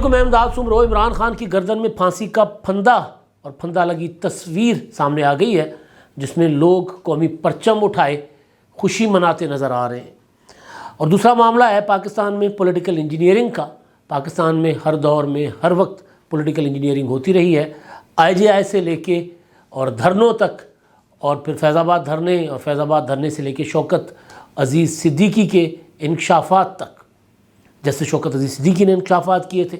علیکم، میں امداد سمرو۔ عمران خان کی گردن میں پھانسی کا پھندا اور پھندا لگی تصویر سامنے آ گئی ہے، جس میں لوگ قومی پرچم اٹھائے خوشی مناتے نظر آ رہے ہیں۔ اور دوسرا معاملہ ہے پاکستان میں پولیٹیکل انجینئرنگ کا۔ پاکستان میں ہر دور میں ہر وقت پولیٹیکل انجینئرنگ ہوتی رہی ہے، IJI سے لے کے اور دھرنوں تک، اور پھر فیض آباد دھرنے، اور فیض آباد دھرنے سے لے کے شوکت عزیز صدیقی کے انکشافات تک۔ جیسے شوکت عزیز صدیقی نے انکشافات کیے تھے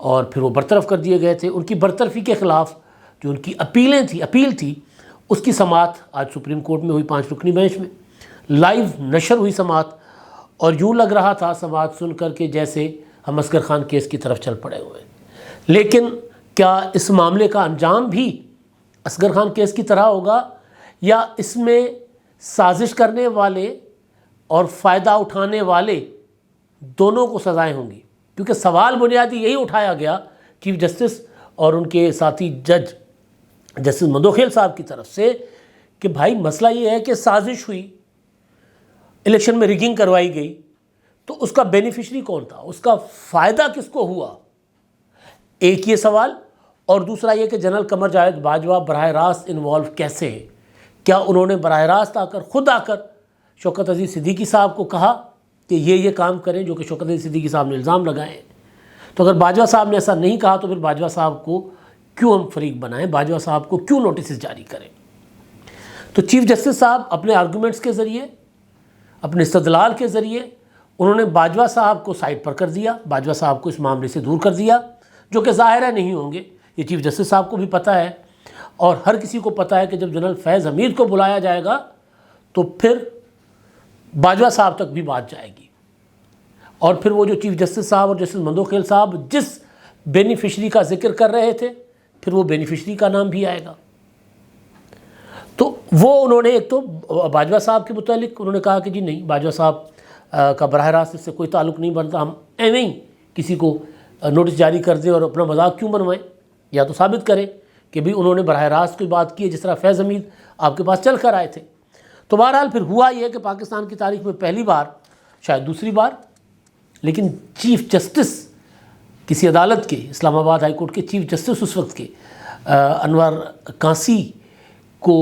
اور پھر وہ برطرف کر دیے گئے تھے، ان کی برطرفی کے خلاف جو ان کی اپیل تھی، اس کی سماعت آج سپریم کورٹ میں ہوئی 5 رکنی بینچ میں، لائیو نشر ہوئی سماعت، اور یوں لگ رہا تھا سماعت سن کر کے جیسے ہم اصغر خان کیس کی طرف چل پڑے ہوئے ہیں۔ لیکن کیا اس معاملے کا انجام بھی اصغر خان کیس کی طرح ہوگا، یا اس میں سازش کرنے والے اور فائدہ اٹھانے والے دونوں کو سزائیں ہوں گی؟ کیونکہ سوال بنیادی یہی اٹھایا گیا چیف جسٹس اور ان کے ساتھی جج جسٹس مدوخیل صاحب کی طرف سے کہ بھائی مسئلہ یہ ہے کہ سازش ہوئی، الیکشن میں ریگنگ کروائی گئی، تو اس کا بینیفیشری کون تھا، اس کا فائدہ کس کو ہوا؟ ایک یہ سوال، اور دوسرا یہ کہ جنرل قمر جاوید باجوہ براہ راست انوالو کیسے ہیں؟ کیا انہوں نے براہ راست خود آ کر شوکت عزیز صدیقی صاحب کو کہا کہ یہ کام کریں جو کہ شوکت عزیز صدیقی صاحب نے الزام لگائے ہیں؟ تو اگر باجوہ صاحب نے ایسا نہیں کہا تو پھر باجوہ صاحب کو کیوں ہم فریق بنائیں، باجوہ صاحب کو کیوں نوٹسز جاری کریں؟ تو چیف جسٹس صاحب اپنے آرگومنٹس کے ذریعے، اپنے استدلال کے ذریعے انہوں نے باجوہ صاحب کو سائڈ پر کر دیا، باجوہ صاحب کو اس معاملے سے دور کر دیا، جو کہ ظاہر ہے نہیں ہوں گے۔ یہ چیف جسٹس صاحب کو بھی پتہ ہے، اور ہر کسی کو پتہ ہے کہ جب جنرل فیض حمید کو بلایا جائے گا تو پھر باجوہ صاحب تک بھی بات جائے گی، اور پھر وہ جو چیف جسٹس صاحب اور جسٹس مندوخیل صاحب جس بینیفیشری کا ذکر کر رہے تھے، پھر وہ بینیفیشری کا نام بھی آئے گا۔ تو وہ انہوں نے ایک تو باجوہ صاحب کے متعلق انہوں نے کہا کہ جی نہیں، باجوہ صاحب کا براہ راست اس سے کوئی تعلق نہیں بنتا، ہم ایویں ہی کسی کو نوٹس جاری کر دیں اور اپنا مذاق کیوں بنوائیں، یا تو ثابت کریں کہ بھی انہوں نے براہ راست کوئی بات کی ہے، جس طرح فیض حمید آپ کے پاس چل کر آئے تھے۔ تو بہرحال پھر ہوا یہ کہ پاکستان کی تاریخ میں پہلی بار، شاید دوسری بار، لیکن چیف جسٹس کسی عدالت کے، اسلام آباد ہائی کورٹ کے چیف جسٹس اس وقت کے انور کانسی کو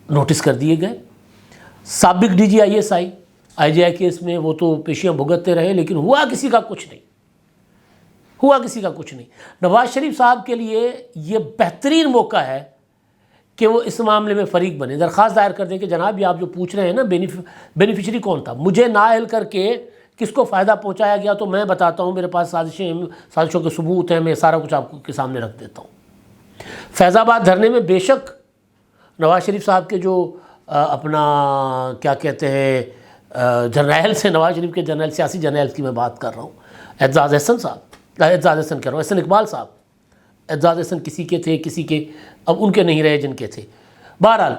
نوٹس کر دیے گئے۔ سابق DG ISI کیس میں وہ تو پیشیاں بھگتتے رہے، لیکن ہوا کسی کا کچھ نہیں، نواز شریف صاحب کے لیے یہ بہترین موقع ہے کہ وہ اس معاملے میں فریق بنے، درخواست دائر کر دیں کہ جناب یہ آپ جو پوچھ رہے ہیں نا بینیفیشری کون تھا، مجھے نااہل کر کے کس کو فائدہ پہنچایا گیا تو میں بتاتا ہوں، میرے پاس سازشوں کے ثبوت ہیں، میں سارا کچھ آپ کے سامنے رکھ دیتا ہوں۔ فیض آباد دھرنے میں بے شک نواز شریف صاحب کے جو اپنا کیا کہتے ہیں جرنیل سے، نواز شریف کے جرنیل، سیاسی جرنیل کی میں بات کر رہا ہوں، اعزاز احسن کہہ رہا ہوں، احسن اقبال صاحب، اعزاز احسن کسی کے تھے، کسی کے اب ان کے نہیں رہے جن کے تھے، بہرحال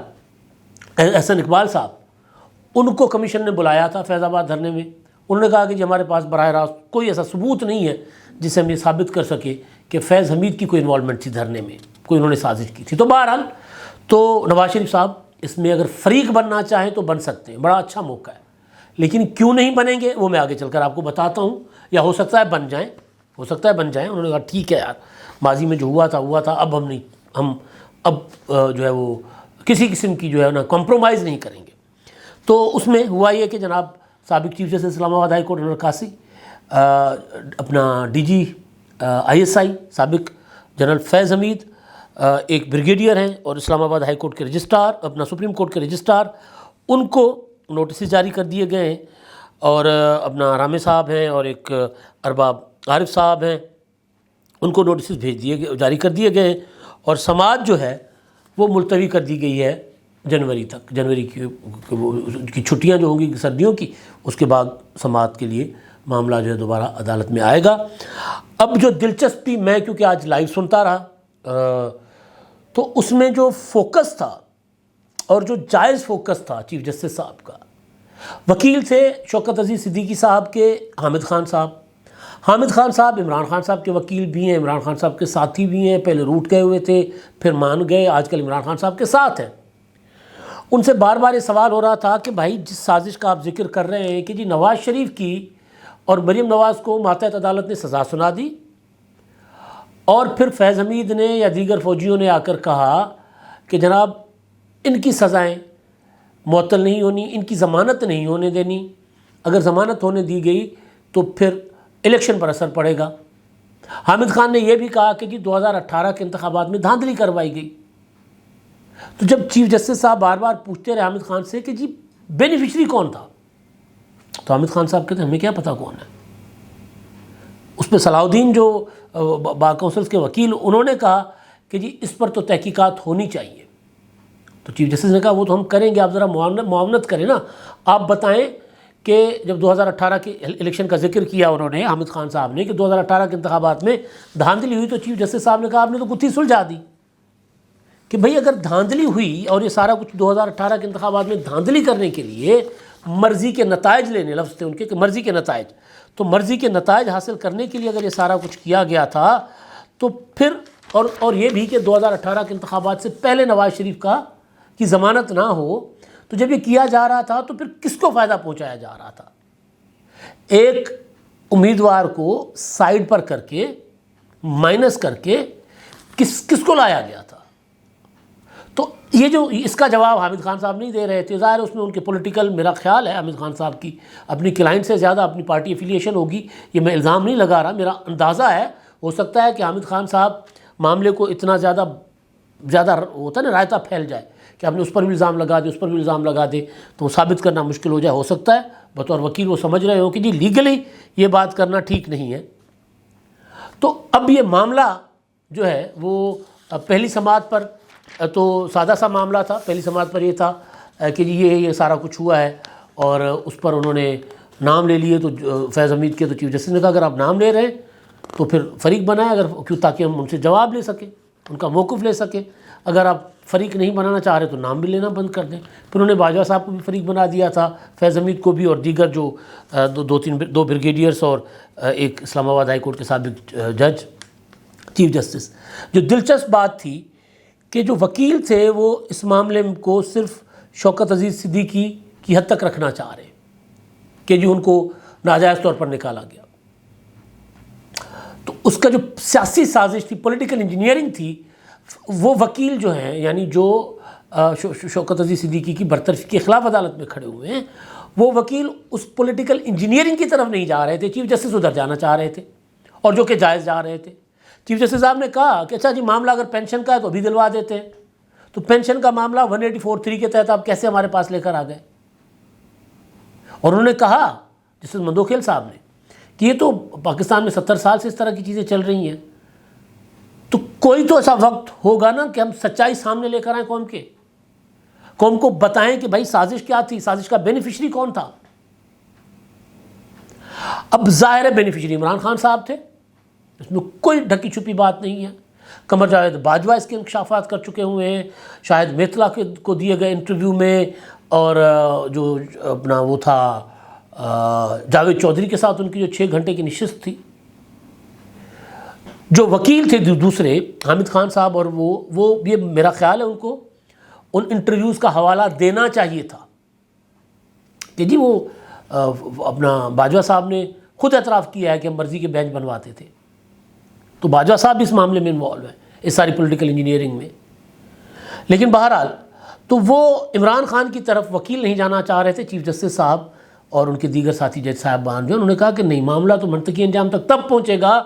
احسن اقبال صاحب، ان کو کمیشن نے بلایا تھا فیض آباد دھرنے میں۔ انہوں نے کہا کہ جی ہمارے پاس براہ راست کوئی ایسا ثبوت نہیں ہے جس سے ہم یہ ثابت کر سکے کہ فیض حمید کی کوئی انوالومنٹ تھی دھرنے میں، کوئی انہوں نے سازش کی تھی۔ تو بہرحال تو نواز شریف صاحب اس میں اگر فریق بننا چاہیں تو بن سکتے ہیں، بڑا اچھا موقع ہے، لیکن کیوں نہیں بنیں گے وہ میں آگے چل کر آپ کو بتاتا ہوں، یا ہو سکتا ہے بن جائیں، انہوں نے کہا ٹھیک ہے یار، ماضی میں جو ہوا تھا، اب ہم جو ہے وہ کسی قسم کی جو ہے نا کمپرومائز نہیں کریں گے۔ تو اس میں ہوا یہ کہ جناب سابق چیف جسٹس اسلام آباد ہائی کورٹ انور کانسی، اپنا DG ISI سابق جنرل فیض حمید، ایک بریگیڈیئر ہیں اور اسلام آباد ہائی کورٹ کے رجسٹرار، اپنا سپریم کورٹ کے رجسٹرار، ان کو نوٹسز جاری کر دیے گئے ہیں، اور اپنا رامے صاحب ہیں اور ایک ارباب عارف صاحب ہیں، ان کو نوٹسز جاری کر دیے گئے ہیں، اور سماعت جو ہے وہ ملتوی کر دی گئی ہے جنوری تک، جنوری کی چھٹیاں جو ہوں گی سردیوں کی، اس کے بعد سماعت کے لیے معاملہ جو ہے دوبارہ عدالت میں آئے گا۔ اب جو دلچسپی، میں کیونکہ آج لائیو سنتا رہا، تو اس میں جو فوکس تھا اور جو جائز فوکس تھا چیف جسٹس صاحب کا، وکیل تھے شوکت عزیز صدیقی صاحب کے حامد خان صاحب عمران خان صاحب کے وکیل بھی ہیں، عمران خان صاحب کے ساتھی بھی ہیں، پہلے روٹ گئے ہوئے تھے پھر مان گئے، آج کل عمران خان صاحب کے ساتھ ہیں۔ ان سے بار بار یہ سوال ہو رہا تھا کہ بھائی جس سازش کا آپ ذکر کر رہے ہیں کہ جی نواز شریف کی اور مریم نواز کو ماتحت عدالت نے سزا سنا دی، اور پھر فیض حمید نے یا دیگر فوجیوں نے آ کر کہا کہ جناب ان کی سزائیں معطل نہیں ہونی، ان کی ضمانت نہیں ہونے دینی، اگر ضمانت ہونے دی گئی تو پھر الیکشن پر اثر پڑے گا۔ حامد خان نے یہ بھی کہا کہ جی 2018 کے انتخابات میں دھاندلی کروائی گئی۔ تو جب چیف جسٹس صاحب بار بار پوچھتے رہے حامد خان سے کہ جی بینیفیشری کون تھا، تو حامد خان صاحب کہتے ہیں ہمیں کیا پتہ کون ہے۔ اس پہ صلاح الدین جو بار کونسلز کے وکیل، انہوں نے کہا کہ جی اس پر تو تحقیقات ہونی چاہیے۔ تو چیف جسٹس نے کہا وہ تو ہم کریں گے، آپ ذرا معاونت کریں نا، آپ بتائیں کہ جب 2018 کے الیکشن کا ذکر کیا انہوں نے، حامد خان صاحب نے، کہ 2018 کے انتخابات میں دھاندلی ہوئی، تو چیف جسٹس صاحب نے کہا آپ نے تو گتھی سلجھا دی کہ بھئی اگر دھاندلی ہوئی اور یہ سارا کچھ 2018 کے انتخابات میں دھاندلی کرنے کے لیے مرضی کے نتائج لینے، لفظ تھے ان کے کہ مرضی کے نتائج، تو مرضی کے نتائج حاصل کرنے کے لیے اگر یہ سارا کچھ کیا گیا تھا تو پھر اور یہ بھی کہ 2018 کے انتخابات سے پہلے نواز شریف کی ضمانت نہ ہو، تو جب یہ کیا جا رہا تھا تو پھر کس کو فائدہ پہنچایا جا رہا تھا؟ ایک امیدوار کو سائیڈ پر کر کے، مائنس کر کے کس کو لایا گیا تھا؟ تو یہ جو اس کا جواب حامد خان صاحب نہیں دے رہے تھے، ظاہر اس میں ان کے پولیٹیکل، میرا خیال ہے حامد خان صاحب کی اپنی کلائنٹ سے زیادہ اپنی پارٹی افیلیشن ہوگی، یہ میں الزام نہیں لگا رہا، میرا اندازہ ہے، ہو سکتا ہے کہ حامد خان صاحب معاملے کو اتنا زیادہ ہوتا ہے نا، رائتا پھیل جائے کہ آپ نے اس پر بھی الزام لگا دے، اس پر بھی الزام لگا دے، تو وہ ثابت کرنا مشکل ہو جائے، ہو سکتا ہے بطور وکیل وہ سمجھ رہے ہو کہ جی لیگلی یہ بات کرنا ٹھیک نہیں ہے۔ تو اب یہ معاملہ جو ہے وہ پہلی سماعت پر تو سادہ سا معاملہ تھا، پہلی سماعت پر یہ تھا کہ جی یہ سارا کچھ ہوا ہے، اور اس پر انہوں نے نام لے لیے، تو فیض حمید کے، تو چیف جسٹس نے کہا اگر آپ نام لے رہے ہیں تو پھر فریق بنائیں، اگر کیوں، تاکہ ہم ان سے جواب لے سکیں، ان کا موقف لے سکیں، اگر آپ فریق نہیں بنانا چاہ رہے تو نام بھی لینا بند کر دیں۔ پھر انہوں نے باجوہ صاحب کو بھی فریق بنا دیا تھا، فیض حمید کو بھی، اور دیگر جو دو بریگیڈیئرس اور ایک اسلام آباد ہائی کورٹ کے سابق جج چیف جسٹس۔ جو دلچسپ بات تھی کہ جو وکیل تھے وہ اس معاملے کو صرف شوکت عزیز صدیقی کی حد تک رکھنا چاہ رہے کہ جی ان کو ناجائز طور پر نکالا گیا، تو اس کا جو سیاسی سازش تھی، پولیٹیکل انجینئرنگ تھی، وہ وکیل جو ہیں، یعنی جو شوکت عزیز صدیقی کی برطرفی کے خلاف عدالت میں کھڑے ہوئے ہیں، وہ وکیل اس پولیٹیکل انجینئرنگ کی طرف نہیں جا رہے تھے، چیف جسٹس ادھر جانا چاہ رہے تھے، اور جو کہ جائز جا رہے تھے۔ چیف جسٹس صاحب نے کہا کہ اچھا جی معاملہ اگر پینشن کا ہے تو ابھی دلوا دیتے ہیں، تو پینشن کا معاملہ 184(3) کے تحت آپ کیسے ہمارے پاس لے کر آ گئے؟ اور انہوں نے کہا جسٹس مندوکھیل صاحب نے کہ یہ تو پاکستان میں 70 سال سے اس طرح کی چیزیں چل رہی ہیں، تو کوئی تو ایسا وقت ہوگا نا کہ ہم سچائی سامنے لے کر آئیں، قوم کو بتائیں کہ بھائی سازش کیا تھی، سازش کا بینیفیشری کون تھا۔ اب ظاہر ہے بینیفیشری عمران خان صاحب تھے، اس میں کوئی ڈھکی چھپی بات نہیں ہے۔ قمر جاوید باجوہ اس کے انکشافات کر چکے ہوئے ہیں، شاہد میتلا کو دیے گئے انٹرویو میں، اور جو اپنا وہ تھا جاوید چودھری کے ساتھ ان کی جو 6 گھنٹے کی نشست تھی، جو وکیل تھے دوسرے حامد خان صاحب، اور وہ یہ میرا خیال ہے ان کو ان انٹرویوز کا حوالہ دینا چاہیے تھا کہ جی وہ اپنا باجوہ صاحب نے خود اعتراف کیا ہے کہ ہم مرضی کے بینچ بنواتے تھے، تو باجوہ صاحب بھی اس معاملے میں انوالو ہیں، اس ساری پولیٹیکل انجینئرنگ میں۔ لیکن بہرحال تو وہ عمران خان کی طرف وکیل نہیں جانا چاہ رہے تھے چیف جسٹس صاحب اور ان کے دیگر ساتھی جج صاحبان جو، انہوں نے کہا کہ نہیں، معاملہ تو منطقی انجام تک تب پہنچے گا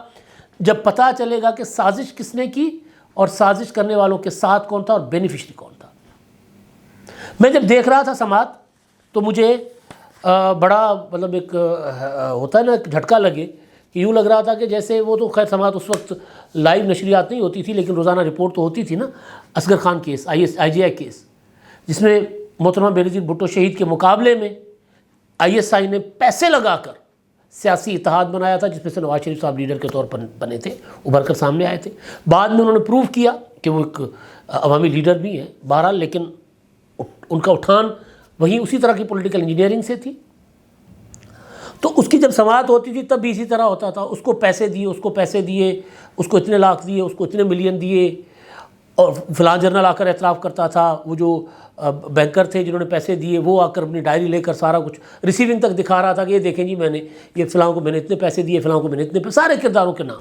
جب پتہ چلے گا کہ سازش کس نے کی، اور سازش کرنے والوں کے ساتھ کون تھا، اور بینیفیشری کون تھا۔ میں جب دیکھ رہا تھا سماعت تو مجھے بڑا مطلب ایک ہوتا ہے نا، ایک جھٹکا لگے کہ یوں لگ رہا تھا کہ جیسے وہ تو خیر سماعت اس وقت لائیو نشریات نہیں ہوتی تھی، لیکن روزانہ رپورٹ تو ہوتی تھی نا، Asghar Khan case, IGI case, جس میں محترمہ بینظیر بھٹو شہید کے مقابلے میں ISI نے پیسے لگا کر سیاسی اتحاد بنایا تھا، جس میں سے نواز شریف صاحب لیڈر کے طور پر بنے تھے، ابھر کر سامنے آئے تھے۔ بعد میں انہوں نے پروف کیا کہ وہ ایک عوامی لیڈر بھی ہیں، بہرحال لیکن ان کا اٹھان وہیں اسی طرح کی پولیٹیکل انجینئرنگ سے تھی۔ تو اس کی جب سماعت ہوتی تھی تب بھی اسی طرح ہوتا تھا، اس کو پیسے دیے، اس کو پیسے دیے، اس کو اتنے لاکھ دیے، اس کو اتنے ملین دیے، اور فلاں جرنل آ کر اعتراف کرتا تھا، وہ جو بینکر تھے جنہوں نے پیسے دیے وہ آ کر اپنی ڈائری لے کر سارا کچھ ریسیونگ تک دکھا رہا تھا کہ یہ دیکھیں جی میں نے یہ فلاں کو میں نے اتنے پیسے دیے، فلاں کو میں نے اتنے پیسے، سارے کرداروں کے نام۔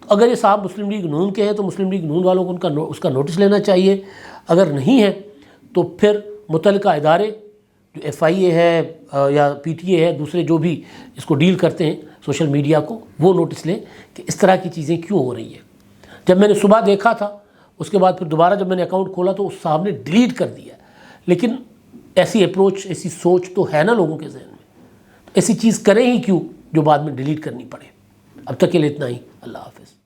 تو اگر یہ صاحب مسلم لیگ نون کے ہیں تو مسلم لیگ نون والوں کو اس کا نوٹس لینا چاہیے، اگر نہیں ہے تو پھر متعلقہ ادارے جو ایف آئی اے ہے یا پی ٹی اے ہے، دوسرے جو بھی اس کو ڈیل کرتے ہیں سوشل میڈیا کو، وہ نوٹس لیں کہ اس طرح کی چیزیں کیوں ہو رہی ہیں۔ جب میں نے صبح دیکھا تھا، اس کے بعد پھر دوبارہ جب میں نے اکاؤنٹ کھولا تو اس صاحب نے ڈیلیٹ کر دیا، لیکن ایسی اپروچ، ایسی سوچ تو ہے نا لوگوں کے ذہن میں، ایسی چیز کریں ہی کیوں جو بعد میں ڈیلیٹ کرنی پڑے۔ اب تک کے لیے اتنا ہی، اللہ حافظ۔